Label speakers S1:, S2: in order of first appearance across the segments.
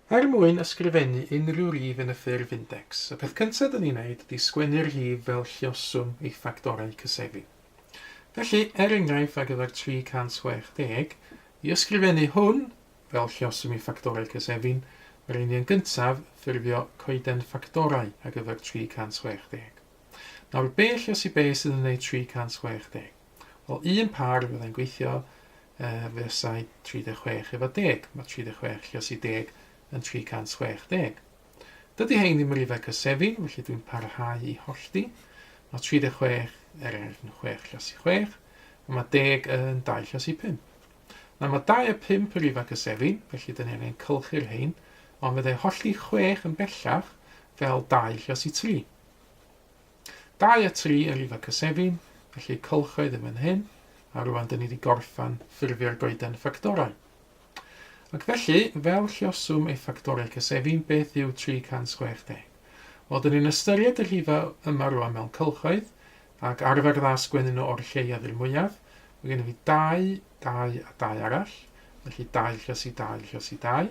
S1: Er mwyn ysgrifennu unrhyw rif yn y ffurf index, y peth cyntaf dyn ni'n neud ydy sgwennu'r rif fel lluoswm ei ffactorau cysefu. Felly, enghraifft ar gyfer 360, i ysgrifennu hwn fel lluoswm ei ffactorau cysefu'n, mae'r un gyntaf ffurfio coeden ffactorau ar gyfer 360. Nawr, be lluosi be sydd yn gwneud 360? Wel, un par fyddai'n gweithio fersau 36 efo 10. Mae 36 lluosi 10 yn 360. Dydy hein ddim yn rifau cysefu, felly dwi'n parhau i hollti. Mae 36 yn 6 lluosi 6, a mae 10 yn 2 lluosi 5. Nawr mae 2 a 5 yn rifau cysefu, felly dyn ni'n cylchu'r hein, ond fyddai hollti 6 yn bellach fel 2 lluosi 3. 2 a 3 yn rifau cysefu, felly cylchoedd yn fan hyn, a rwan dyn ni wedi gorffan ffurfio'r goeden ffactorau. Ac felly, fel lluoswm ei ffactorau cysefu'n, beth yw 360? Wel, dyn ni'n ystyried y rhifau yma rwan mewn cylchoedd, ac arfer dda sgwennu nhw o'r lleiaf i'r mwyaf. Mae gen i fi 2, 2 a 2 arall, felly 2 lluosi 2 lluosi 2.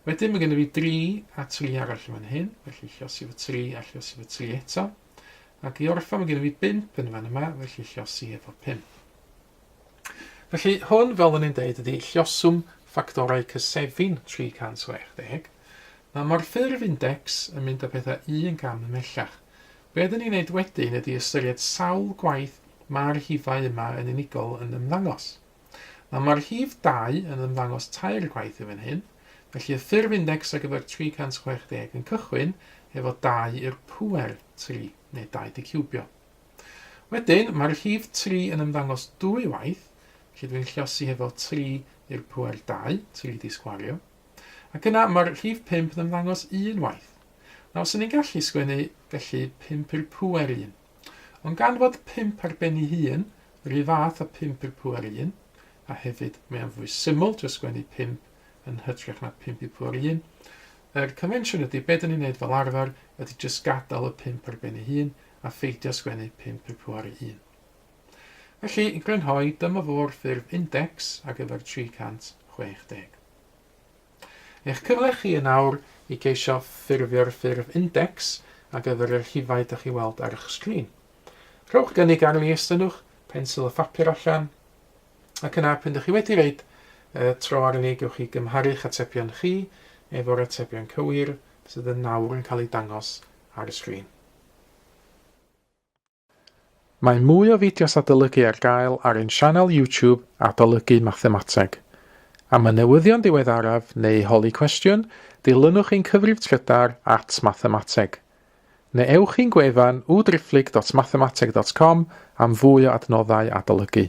S1: Wedyn mae gen i fi 3 a 3 arall fan hyn, felly lluosi fy 3 a lluosi fy 3 eto. Ac i orffan mae gen i fi 5 yn fan yma, felly lluosi efo 5. Felly, hwn fel yn ni'n deud ydy lluoswm ffactorau cysefu'n 360. Mae'r ffurf index yn mynd â pethau 1 gam ymellach. Be ydyn ni'n neud wedyn ydy ystyried sawl gwaith mae'r rhifau yma yn unigol yn ymddangos. Mae'r rhif 2 yn ymddangos 2 gwaith yn fan hyn, felly y ffurf index ar gyfer 360 yn cychwyn efo 2 i'r pŵer 3, neu 2 di cwbio. Wedyn, mae'r rhif 3 yn ymddangos 2 waith, felly dwi'n lluosi efo 3 i'r pŵer 2, 3 di sgwario. Ac yna mae'r rhif 5 yn ymddangos 1 waith. Nawr, sy'n ni'n gallu sgwennu felly 5 i'r pŵer 1. Ond gan fod 5 ar ben ei hun, rhyw fath o 5 i'r pŵer 1, a hefyd mae'n fwy syml drwy sgwennu 5 yn hytrach na 5 i'r pŵer 1. Yr convention ydy, beth ni'n neud fel arfer, ydy jyst gadael y 5 ar ben ei hun a pheidio sgwennu 5 i'r pŵer 1. Felly, i grynhoi, dyma fo'r ffurf index ar gyfer 360. Eich cyfle chi yn awr i geisio ffurfio'r ffurf index ar gyfer yr rhifau ydych chi weld ar eich sgrin. Rhowch gynnig ar ei estynwch, pensil a phapur allan, ac yna pan ydych chi wedi reid tro ar yni gewch chi gymharu'ch atebion chi efo'r atebion cywir sydd yn nawr yn cael ei dangos ar y sgrin. Mae mwy o fideos adolygu ar gael ar ein sianel YouTube Adolygu Mathemateg. Am y newyddion diweddaraf neu holi cwestiwn, dilynwch ein cyfrif trydar @mathemateg. Neu ewch i'n gwefan www.mathemateg.com am fwy o adnoddau adolygu.